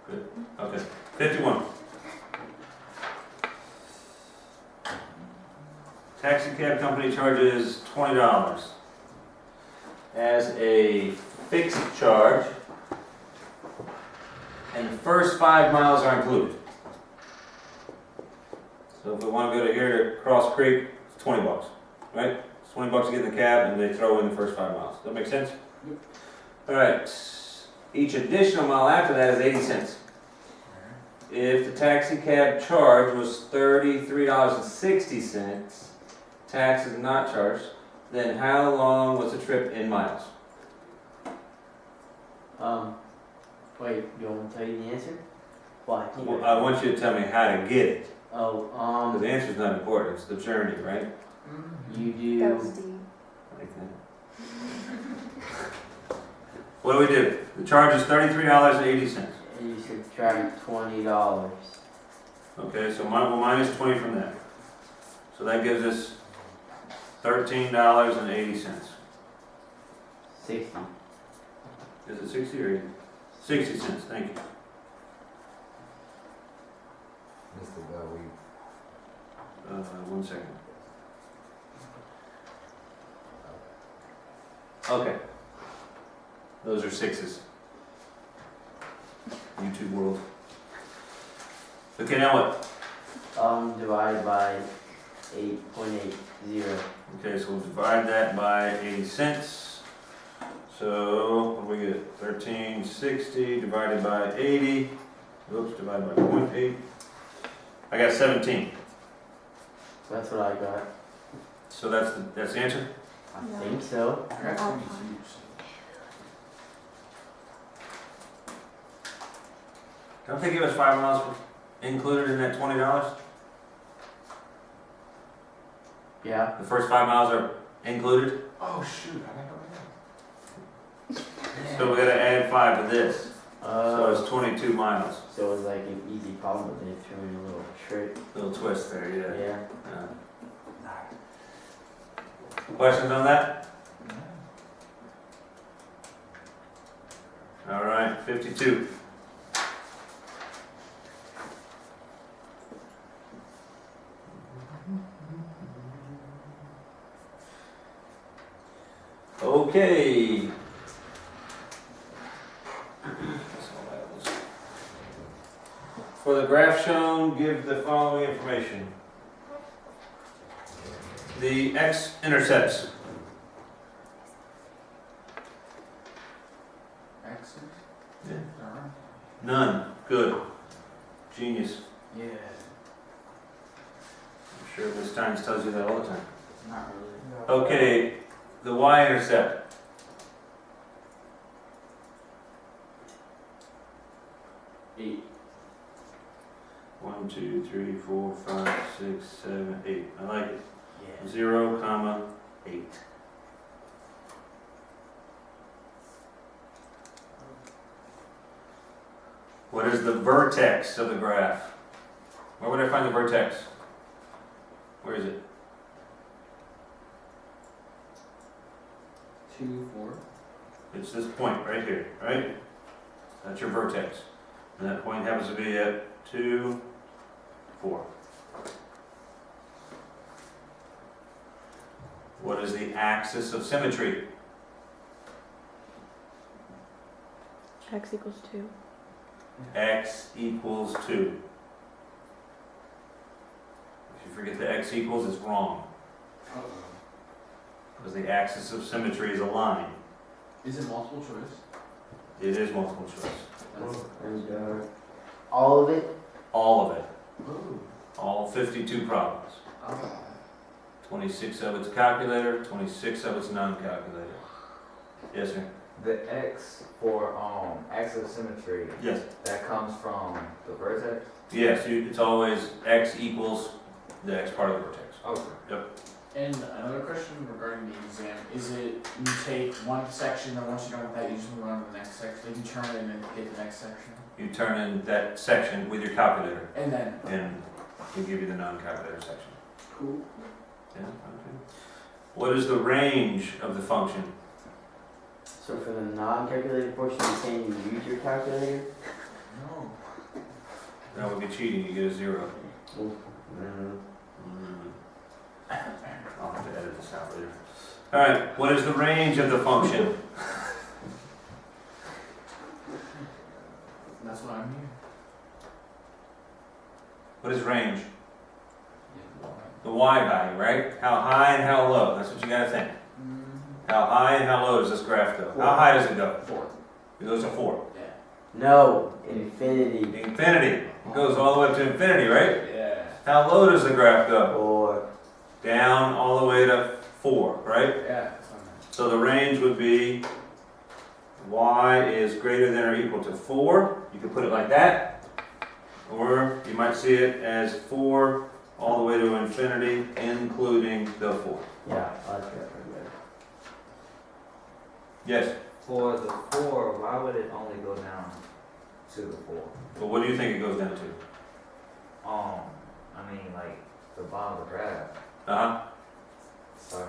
Good. Okay. 51. Taxi cab company charges $20 as a fixed charge, and the first 5 miles are included. So if we want to go to here to Cross Creek, it's $20, right? It's $20 to get in the cab, and they throw in the first 5 miles. Does that make sense? Yep. All right. Each additional mile after that is 80 cents. If the taxi cab charge was $33.60, tax is not charged, then how long was the trip in miles? Wait, you want me to tell you the answer? Well, I think Well, I want you to tell me how to get it. Oh, Because the answer is not important, it's the journey, right? you That was do. deep. Like that. What do we do? The charge is $33.80. You subtract $20. Okay, so we'll minus 20 from that. So that gives us $13.80. 60. Is it 60 or 80? 60 cents, thank you. Mr. Bellweed. 1 second. Okay. Those are sixes. YouTube world. Okay, now what? Divided by 8.80. Okay, so we'll divide that by 80 cents. So, what do we get? 1360 divided by 80. Oops, divided by 0.8. I got 17. That's what I got. So that's the answer? I No. think so. That's gonna be huge. Don't they give us 5 miles included in that $20? Yeah. The first 5 miles are included? Oh shoot, I didn't know So we gotta add 5 to this. So Uh, it's 22 miles. so it was like an easy problem, but they threw in a little trick. Little twist there, yeah. Yeah. Questions on that? All right, 52. Okay. For the graph shown, give the following information. The x-intercepts. Excellent. Yeah. Alright. None. Good. Genius. Yeah. I'm sure Miss Steins tells you that all the time. Not really. Okay, the y-intercept. Eight. 1, 2, 3, 4, 5, 6, 7, 8. I like it. Yeah. 0, comma, 8. What is the vertex of the graph? Where would I find the vertex? Where is it? 2, 4. It's this point right here, right? That's your vertex. And that point happens to be at 2, 4. What is the axis of symmetry? X equals 2. X equals 2. If you forget the x equals, it's wrong. Uh-oh. Because the axis of symmetry is a line. Is it multiple choice? It is multiple choice. And all of it? All of it. Ooh. All 52 problems. 26 of it's calculator, 26 of it's non-calculator. Yes, sir? The X for axis of symmetry, Yes. that comes from the vertex? Yes, it's always x equals the x part of the vertex. Okay. And another question regarding the exam, is it you take one section and once you're done with that you just move on to the next section? Like you turn it and then get the next section? You turn in that section with your calculator, And then, and we give you the non-calculator section. cool. Yeah, okay. What is the range of the function? So for the non-calculated portion, you're saying you use your calculator? No. That would be cheating, you get a 0. Mm. I'll have to edit this out later. Alright, what is the range of the function? That's why I'm here. What is range? The y value, right? How high and how low, that's what you gotta think. How high and how low does this graph go? How high does it go? 4. It goes to 4. Yeah. No, infinity. Infinity. It goes all the way up to infinity, right? Yeah. How low does the graph go? 4. Down all the way to 4, right? Yeah, that's what I meant. So the range would be y is greater than or equal to 4. You could put it like that. Or you might see it as 4 all the way to infinity, including the 4. Yeah, I like that right there. Yes. For the 4, why would it only go down to the 4? But what do you think it goes down to? I mean, like, the bottom of the graph. Uh-huh.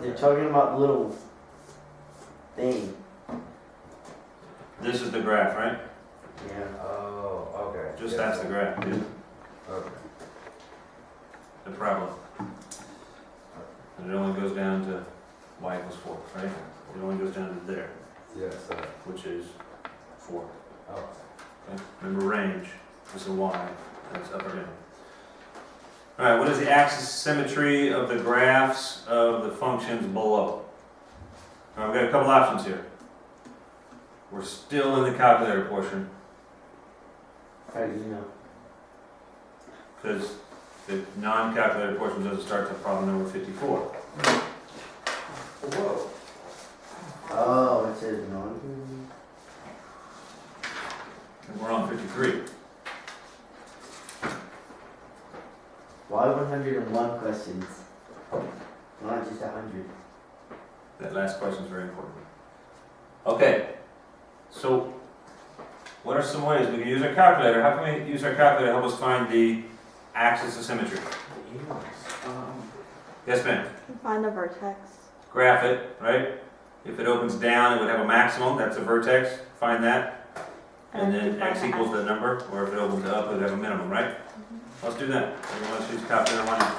They're talking about little thing. This is the graph, right? Yeah. Oh, okay. Just Yeah, that's the graph, dude. Okay. The parabola. And it only goes down to y equals 4, right? It only goes down to there, Yes, sir. which is 4. Oh. Okay? Remember range is the y, that's up or down. Alright, what is the axis symmetry of the graphs of the functions below? Alright, we've got a couple options here. We're still in the calculator portion, How do you know? because the non-calculator portion doesn't start till problem number 54. Whoa. Oh, it says non. And we're on 53. Why 101 questions? Why not just 100? That last question is very important. Okay, so what are some ways we can use our calculator? How can we use our calculator to help us find the axis of symmetry? Yes, ma'am. Find the vertex. Graph it, right? If it opens down, it would have a maximum. That's a vertex. Find that. And then find x the equals the number. Or if it opens up, it would have a minimum, right? Let's do that. Everyone, let's use the calculator line.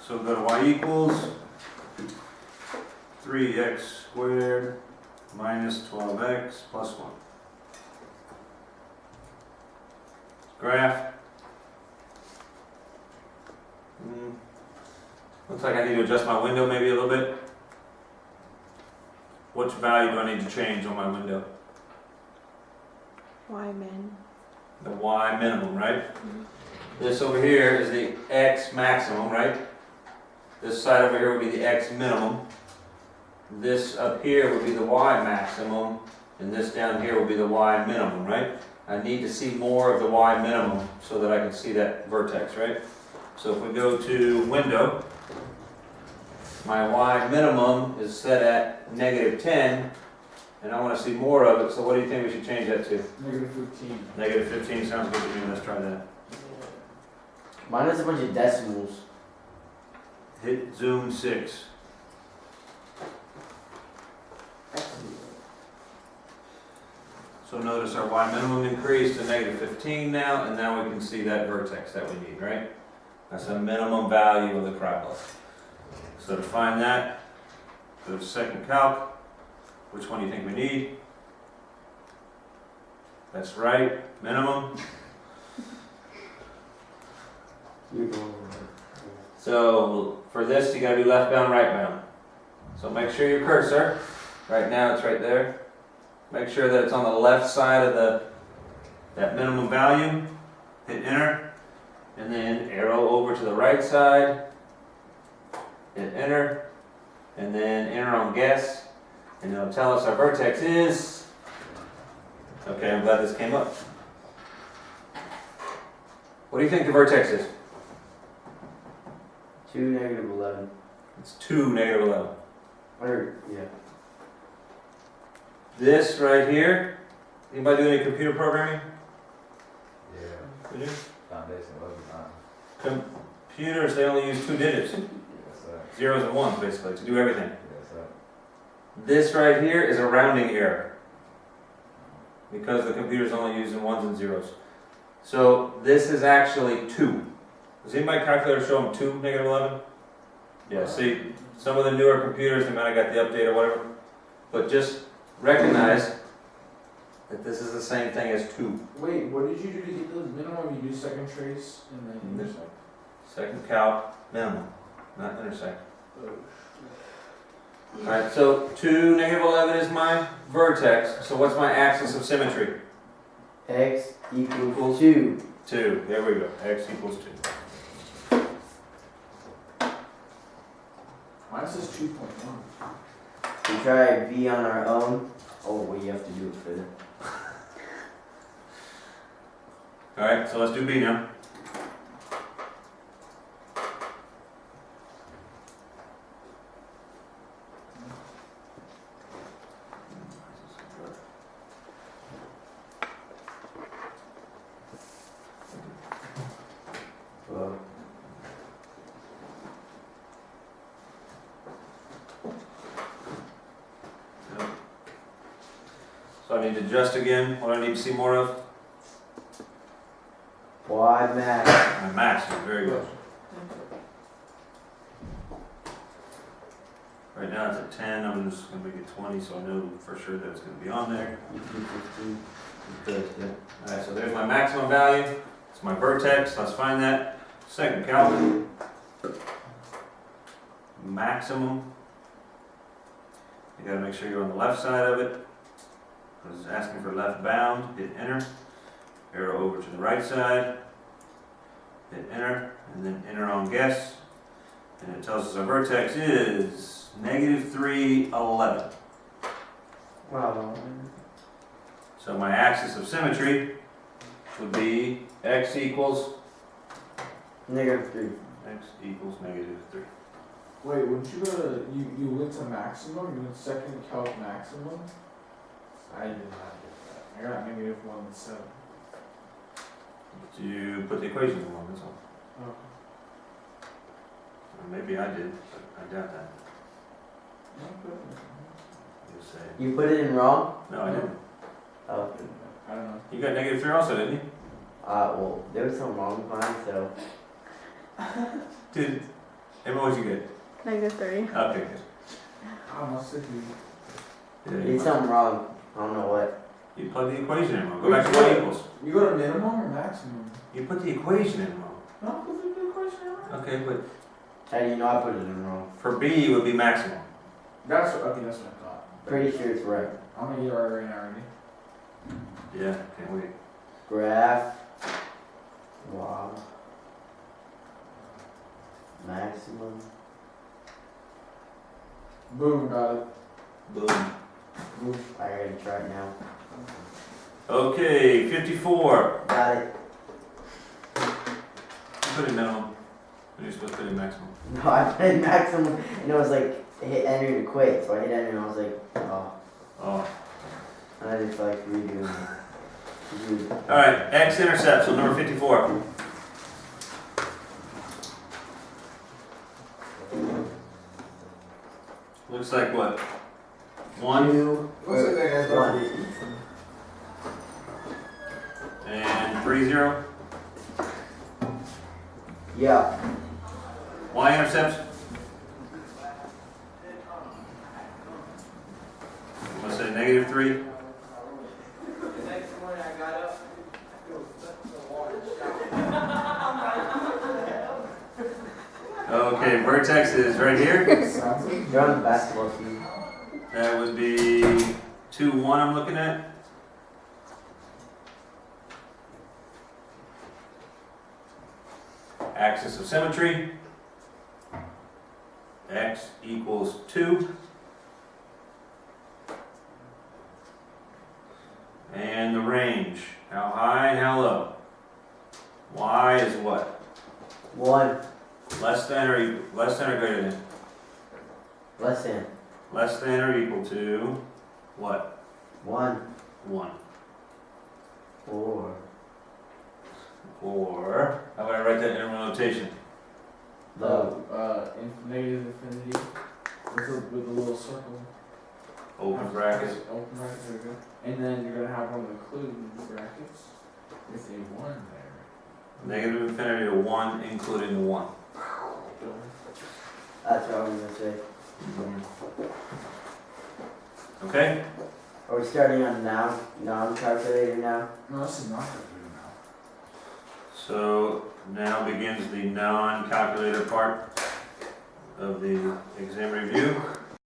So go to y equals 3x squared minus 12x plus 1. Graph. Looks like I need to adjust my window maybe a little bit. Which value do I need to change on my window? Y min. The y minimum, right? This over here is the x maximum, right? This side over here would be the x minimum. This up here would be the y maximum, and this down here will be the y minimum, right? I need to see more of the y minimum so that I can see that vertex, right? So if we go to window, my y minimum is set at -10, and I want to see more of it, so what do you think we should change that to? -15. -15 sounds good to me, let's try that. Mine has a bunch of decimals. Hit zoom 6. So notice our y minimum increased to -15 now, and now we can see that vertex that we need, right? That's the minimum value of the parabola. So to find that, go to second calc. Which one do you think we need? That's right, minimum. You're going over. So for this, you gotta do left bound, right bound. So make sure your cursor, right now it's right there. Make sure that it's on the left side of that minimum value. Hit enter, and then arrow over to the right side. Hit enter, and then enter on guess, and it'll tell us our vertex is. Okay, I'm glad this came up. What do you think the vertex is? 2 -11. It's 2 -11. Or, yeah. This right here, anybody do any computer programming? Yeah. We do? Foundation level design. Computers, they only use 2 digits, Yes, sir. zeros and ones basically, to do everything. Yes, sir. This right here is a rounding error. because the computer's only using ones and zeros. So this is actually 2. Does anybody calculator show them 2, negative 11? Yeah, see, some of the newer computers, they might have got the update or whatever, but just recognize that this is the same thing as 2. Wait, what did you do to get the minimum? You do second trace and then intersect? Second calc, minimum, not intersect. Alright, so 2, negative 11 is my vertex, so what's my axis of symmetry? X equals 2. 2, there we go, x equals 2. Mine says 2.1. We try V on our own. Oh, well, you have to do it for them. Alright, so let's do B now. Well, So I need to adjust again, what do I need to see more of? Y max. My maximum, very good. Right now it's at 10, I'm just gonna make it 20 so I know for sure that it's gonna be on there. Equals 15. Good, good. Alright, so there's my maximum value, it's my vertex, let's find that. Second calc. Maximum. You gotta make sure you're on the left side of it. Because it's asking for left bound, hit enter. Arrow over to the right side. Hit enter, and then enter on guess. And it tells us our vertex is negative 3, 11. Wow. So my axis of symmetry would be x equals Negative 3. x equals negative 3. Wait, wouldn't you go to, you went to maximum, you went second calc maximum? I did not get that. I got negative 1.7. You put the equation wrong, that's all. Oh. Or maybe I did, but I doubt that. Okay. You say. You put it in wrong? No, I didn't. Oh. I don't know. You got negative 3 also, didn't you? Well, there was something wrong with mine, so. Dude, Emma, what'd you get? -3. Okay, good. I must have been. Yeah, Did you, something wrong. I don't know what. you plug the equation in wrong. Go back to y equals. You go to minimum or maximum? You put the equation in wrong. No, put the equation out. Okay, but How do you know I put it in wrong? for B it would be maximum. That's what I thought. Pretty sure it's right. I'm gonna get right now already. Yeah, can't wait. Graph. Wow. Maximum. Boom, got it. Boom. Boom. I gotta try it now. Okay, 54. Got it. Put in minimum. You're supposed to put in maximum. No, I put in maximum and it was like hit enter to quit. So I hit enter and I was like, oh. Oh. And I just like redoing it. Alright, x-intercept, so number 54. Looks like what? 1 2, Looks like that guy's got 1. and 3, 0. Yeah. Y-intercepts? I'm gonna say negative 3. Okay, vertex is right here. Sounds like You're on the basketball team. That would be 2, 1 I'm looking at. Axis of symmetry. X equals 2. And the range. How high, how low? Y is what? 1. Less than or greater than? Less than. Less than or equal to what? 1. 1. 4. Or, how about I write that in notation? Low. negative infinity with a little circle. open brackets. Open brackets, there we go. And then you're gonna have one including brackets with a 1 there. Negative infinity to 1, including the 1. That's what I was gonna say. Okay? Are we starting on non-calculator now? No, this is not gonna do now. So now begins the non-calculator part of the exam review.